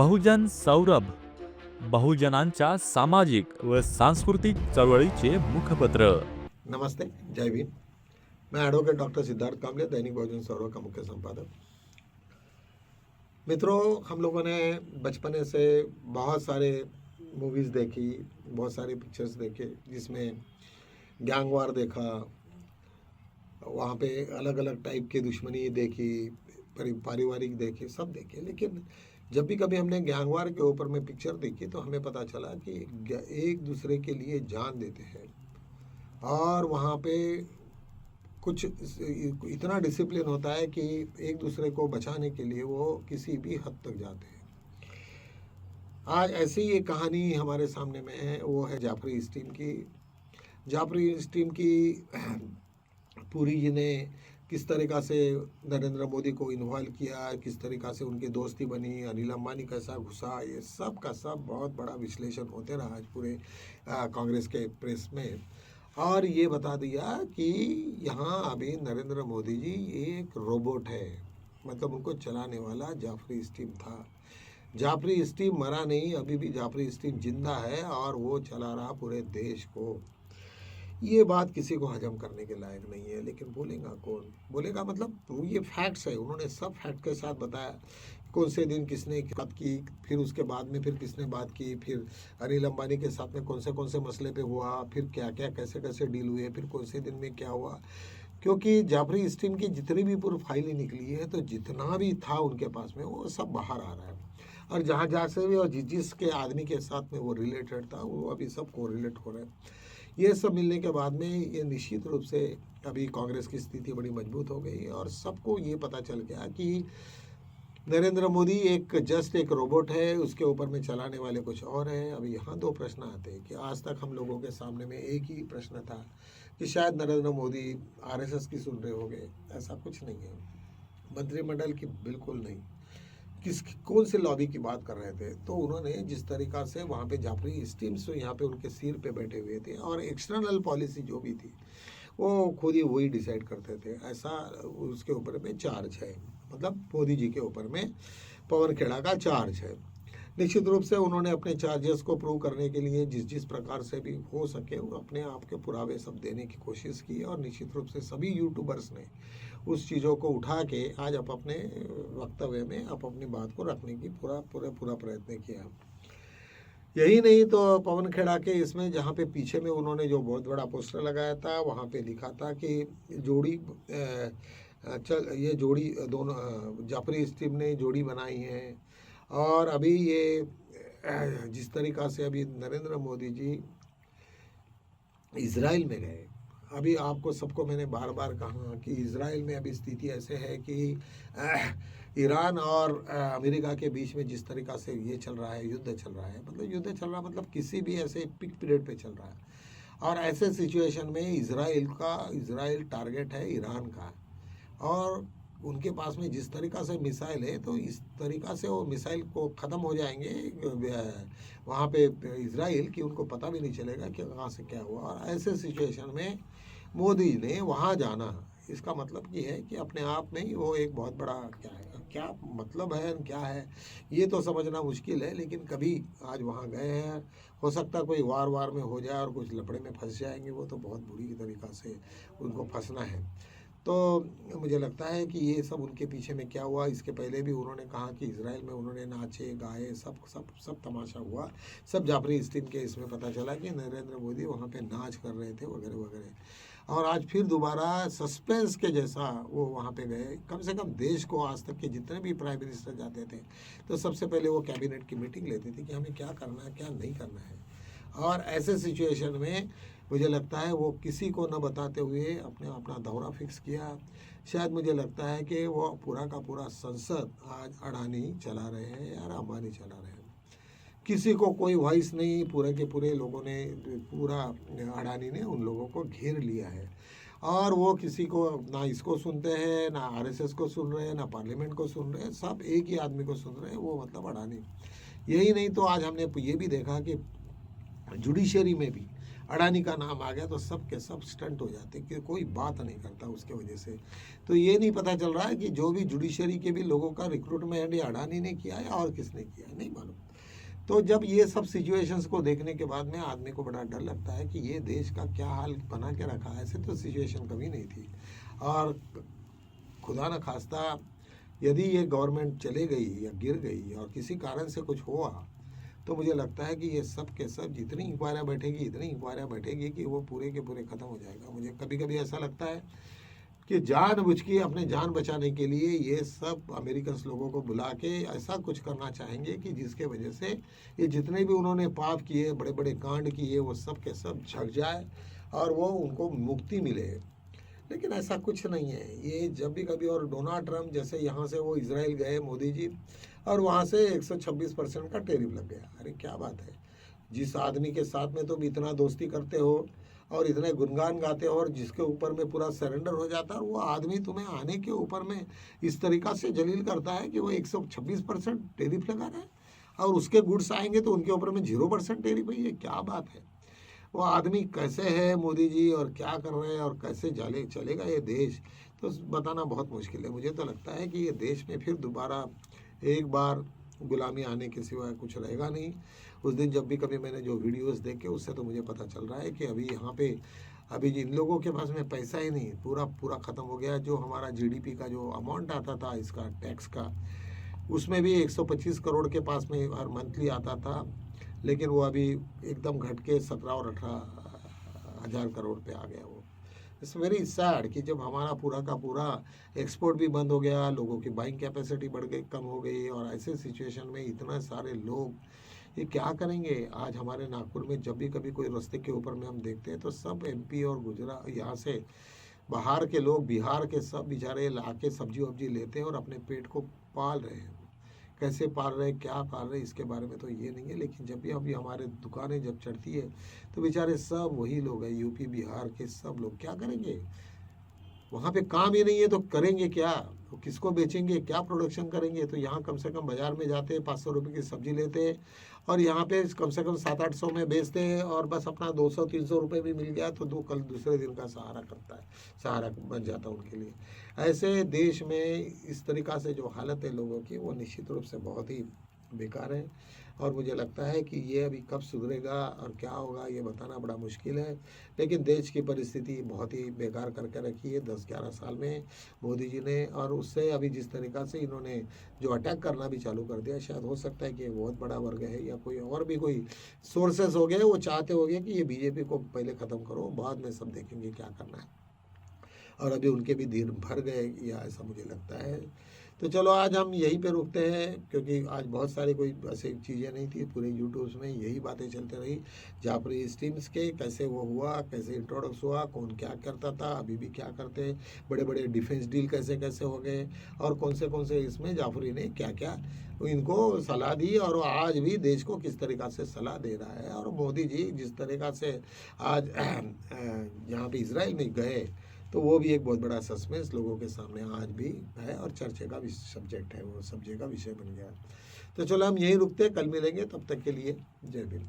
बहुजन सौरभ, बहुजनांच्या सामाजिक व सांस्कृतिक चळवळीचे मुखपत्र. नमस्ते, जय भीम। मैं एडवोकेट डॉक्टर सिद्धार्थ कामले, दैनिक बहुजन सौरभ का मुख्य संपादक। मित्रों, हम लोगों ने बचपने से बहुत सारे मूवीज़ देखी, बहुत सारी पिक्चर्स देखे, जिसमें गैंगवार देखा, वहाँ पे अलग अलग टाइप की दुश्मनी देखी, पारिवारिक देखे, सब देखे। लेकिन जब भी कभी हमने गैंगवार के ऊपर में पिक्चर देखी तो हमें पता चला कि एक दूसरे के लिए जान देते हैं और वहाँ पे कुछ इतना डिसिप्लिन होता है कि एक दूसरे को बचाने के लिए वो किसी भी हद तक जाते हैं। आज ऐसी ही एक कहानी हमारे सामने में है, वो है जाफरी स्टीम की। जाफरी स्टीम की पुरी जी ने किस तरीक़ा से नरेंद्र मोदी को इन्वॉल्व किया, किस तरीक़ा से उनकी दोस्ती बनी, अनिल अंबानी कैसा घुसा, ये सब का सब बहुत बड़ा विश्लेषण होते रहा आज पूरे कांग्रेस के प्रेस में। और ये बता दिया कि यहाँ अभी नरेंद्र मोदी जी एक रोबोट है, मतलब उनको चलाने वाला जाफरी स्टीम था। जाफरी स्टीम मरा नहीं, अभी भी जाफरी स्टीम जिंदा है और वो चला रहा पूरे देश को। ये बात किसी को हजम करने के लायक नहीं है, लेकिन बोलेगा कौन? बोलेगा मतलब ये फैक्ट्स है, उन्होंने सब फैक्ट के साथ बताया कौन से दिन किसने बात की, फिर उसके बाद में फिर किसने बात की, फिर अनिल अंबानी के साथ में कौन से मसले पे हुआ, फिर क्या क्या कैसे कैसे डील हुए, फिर कौन से दिन में क्या हुआ। क्योंकि जाफरी स्टीम की जितनी भी पूरी फाइलें निकली है तो जितना भी था उनके पास में वो सब बाहर आ रहा है, और जहाँ जहाँ से भी और जिसके आदमी के साथ में वो रिलेटेड था वो अभी सब को रिलेट हो रहा है। ये सब मिलने के बाद में ये निश्चित रूप से अभी कांग्रेस की स्थिति बड़ी मजबूत हो गई और सबको ये पता चल गया कि नरेंद्र मोदी जस्ट एक रोबोट है, उसके ऊपर में चलाने वाले कुछ और हैं। अभी यहाँ दो प्रश्न आते हैं कि आज तक हम लोगों के सामने में एक ही प्रश्न था कि शायद नरेंद्र मोदी आरएसएस की सुन रहे होंगे, ऐसा कुछ नहीं है। मंत्रिमंडल की बिल्कुल नहीं। कौन से लॉबी की बात कर रहे थे? तो उन्होंने जिस तरीक़ा से वहाँ पे जाफरी स्टीम्स यहाँ पे उनके सिर पे बैठे हुए थे और एक्सटर्नल पॉलिसी जो भी थी वो खुद ही वही डिसाइड करते थे, ऐसा उसके ऊपर में चार्ज है। मतलब मोदी जी के ऊपर में पवन खेड़ा का चार्ज है। निश्चित रूप से उन्होंने अपने चार्जेस को प्रूव करने के लिए जिस प्रकार से भी हो सके वो अपने आप के पुरावे सब देने की कोशिश की और निश्चित रूप से सभी यूट्यूबर्स ने उस चीज़ों को उठा के आज अपने वक्तव्य में अपनी बात को रखने की पूरा प्रयत्न किया। यही नहीं तो पवन खेड़ा के इसमें जहाँ पे पीछे में उन्होंने जो बहुत बड़ा पोस्टर लगाया था वहाँ पे लिखा था कि ये जोड़ी दोनों जाफरी स्टीम ने जोड़ी बनाई है। और अभी ये जिस तरीक़ा से अभी नरेंद्र मोदी जी इज़राइल में गए, अभी आपको सबको मैंने बार बार कहा कि इज़राइल में अभी स्थिति ऐसे है कि ईरान और अमेरिका के बीच में जिस तरीक़ा से ये चल रहा है, युद्ध चल रहा है, मतलब किसी भी ऐसे पिक पीरियड पे चल रहा है। और ऐसे सिचुएशन में इज़राइल टारगेट है ईरान का, और उनके पास में जिस तरीक़ा से मिसाइल है तो इस तरीक़ा से वो मिसाइल को ख़त्म हो जाएंगे वहाँ पे इज़राइल की, उनको पता भी नहीं चलेगा कि कहाँ से क्या हुआ। और ऐसे सिचुएशन में मोदी ने वहाँ जाना, इसका मतलब ये है कि अपने आप में ही वो एक बहुत बड़ा क्या मतलब है, क्या है ये तो समझना मुश्किल है। लेकिन कभी आज वहाँ गए हैं, हो सकता है कोई वार में हो जाए और कुछ लफड़े में फंस जाएंगे, वो तो बहुत बुरी तरीक़ा से उनको फंसना है। तो मुझे लगता है कि ये सब उनके पीछे में क्या हुआ। इसके पहले भी उन्होंने कहा कि इज़राइल में उन्होंने नाचे गाए, सब तमाशा हुआ, सब जाफरी स्टीम के इसमें पता चला कि नरेंद्र मोदी वहाँ पे नाच कर रहे थे वगैरह वगैरह। और आज फिर दोबारा सस्पेंस के जैसा वो वहाँ पे गए। कम से कम देश को आज तक के जितने भी प्राइम मिनिस्टर जाते थे तो सबसे पहले वो कैबिनेट की मीटिंग लेते थे कि हमें क्या करना है क्या नहीं करना है। और ऐसे सिचुएशन में मुझे लगता है वो किसी को न बताते हुए अपना दौरा फिक्स किया। शायद मुझे लगता है कि वो पूरा का पूरा संसद आज अडानी चला रहे हैं या अंबानी चला रहे हैं। किसी को कोई वॉइस नहीं, पूरे के पूरे लोगों ने, पूरा अडानी ने उन लोगों को घेर लिया है और वो किसी को ना इसको सुनते हैं, ना आरएसएस को सुन रहे हैं, ना पार्लियामेंट को सुन रहे हैं, सब एक ही आदमी को सुन रहे हैं, वो मतलब अडानी। यही नहीं तो आज हमने ये भी देखा कि जुडिशरी में भी अडानी का नाम आ गया तो सब के सब स्टंट हो जाते कि कोई बात नहीं करता उसके वजह से। तो ये नहीं पता चल रहा है कि जो भी जुडिशरी के भी लोगों का रिक्रूटमेंट ये अडानी ने किया है और किसने किया है, नहीं मालूम। तो जब ये सब सिचुएशंस को देखने के बाद में आदमी को बड़ा डर लगता है कि ये देश का क्या हाल बना के रखा है। ऐसे तो सिचुएशन कभी नहीं थी। और खुदा न खास्ता यदि ये गवर्नमेंट चले गई या गिर गई और किसी कारण से कुछ हुआ तो मुझे लगता है कि ये सब के सब जितनी इंक्वायरियाँ बैठेगी इतनी इंक्वायरियाँ बैठेगी कि वो पूरे के पूरे ख़त्म हो जाएगा। मुझे कभी कभी ऐसा लगता है कि जानबूझ के अपने जान बचाने के लिए ये सब अमेरिकन लोगों को बुला के ऐसा कुछ करना चाहेंगे कि जिसके वजह से ये जितने भी उन्होंने पाप किए, बड़े बड़े कांड किए, वो सब के सब झक जाए और वो उनको मुक्ति मिले। लेकिन ऐसा कुछ नहीं है। ये जब भी कभी, और डोनाल्ड ट्रंप जैसे यहाँ से वो इजराइल गए मोदी जी और वहाँ से 126% का टैरिफ लग गया। अरे क्या बात है, जिस आदमी के साथ में तुम इतना दोस्ती करते हो और इतने गुणगान गाते हो और जिसके ऊपर में पूरा सरेंडर हो जाता है, वो आदमी तुम्हें आने के ऊपर में इस तरीक़ा से जलील करता है कि वो 126% टैरिफ लगा रहा है और उसके गुड्स आएंगे तो उनके ऊपर में 0% टैरिफ है। ये क्या बात है? वो आदमी कैसे है मोदी जी और क्या कर रहे हैं और कैसे चलेगा ये देश, तो बताना बहुत मुश्किल है। मुझे तो लगता है कि ये देश में फिर दोबारा एक बार गुलामी आने के सिवाय कुछ रहेगा नहीं। उस दिन जब भी कभी मैंने जो वीडियोस देखे उससे तो मुझे पता चल रहा है कि अभी यहाँ पे अभी इन लोगों के पास में पैसा ही नहीं, पूरा पूरा ख़त्म हो गया। जो हमारा जीडीपी का जो अमाउंट आता था इसका टैक्स का, उसमें भी 125 करोड़ के पास में हर मंथली आता था, लेकिन वो अभी एकदम घट के 17 और 18 हज़ार करोड़ पे आ गया। वो इट्स वेरी सैड कि जब हमारा पूरा का पूरा एक्सपोर्ट भी बंद हो गया, लोगों की बाइंग कैपेसिटी बढ़ गई, कम हो गई, और ऐसे सिचुएशन में इतना सारे लोग ये क्या करेंगे। आज हमारे नागपुर में जब भी कभी कोई रास्ते के ऊपर में हम देखते हैं तो सब एमपी और गुजरात, यहाँ से बाहर के लोग, बिहार के सब बेचारे ला के सब्जी वब्जी लेते हैं और अपने पेट को पाल रहे हैं। कैसे पाल रहे, क्या पाल रहे, इसके बारे में तो ये नहीं है। लेकिन जब भी अभी हमारे दुकानें जब चढ़ती है तो बेचारे सब वही लोग हैं, यूपी बिहार के सब लोग क्या करेंगे। वहाँ पे काम ही नहीं है तो करेंगे क्या, तो किसको बेचेंगे, क्या प्रोडक्शन करेंगे। तो यहाँ कम से कम बाज़ार में जाते हैं, 500 रुपये की सब्जी लेते हैं और यहाँ पे कम से कम 700-800 में बेचते हैं और बस अपना 200-300 रुपये भी मिल गया तो कल दूसरे दिन का सहारा करता है, सहारा बन जाता है उनके लिए। ऐसे देश में इस तरीक़ा से जो हालत है लोगों की, वो निश्चित रूप से बहुत ही बेकार है। और मुझे लगता है कि ये अभी कब सुधरेगा और क्या होगा ये बताना बड़ा मुश्किल है। लेकिन देश की परिस्थिति बहुत ही बेकार करके रखी है 10-11 साल में मोदी जी ने। और उससे अभी जिस तरीक़ा से इन्होंने जो अटैक करना भी चालू कर दिया, शायद हो सकता है कि बहुत बड़ा वर्ग है या कोई और भी कोई सोर्सेस हो गए, वो चाहते हो गए कि ये बीजेपी को पहले ख़त्म करो, बाद में सब देखेंगे क्या करना है। और अभी उनके भी दिन भर गए या ऐसा मुझे लगता है। तो चलो आज हम यहीं पे रुकते हैं, क्योंकि आज बहुत सारी कोई ऐसी चीज़ें नहीं थी। पूरे यूट्यूब में यही बातें चलते रही, जाफरी स्टीम्स के कैसे वो हुआ, कैसे इंट्रोडक्स हुआ, कौन क्या करता था, अभी भी क्या करते हैं, बड़े बड़े डिफेंस डील कैसे कैसे हो गए, और कौन से इसमें जाफरी ने क्या क्या इनको सलाह दी, और आज भी देश को किस तरीक़ा से सलाह दे रहा है। और मोदी जी जिस तरीक़ा से आज यहाँ पे इजराइल में गए, तो वो भी एक बहुत बड़ा सस्पेंस लोगों के सामने आज भी है और चर्चे का भी सब्जेक्ट है, वो सब्जेक्ट का विषय बन गया। तो चलो हम यहीं रुकते हैं, कल मिलेंगे, तब तक के लिए जय भीम।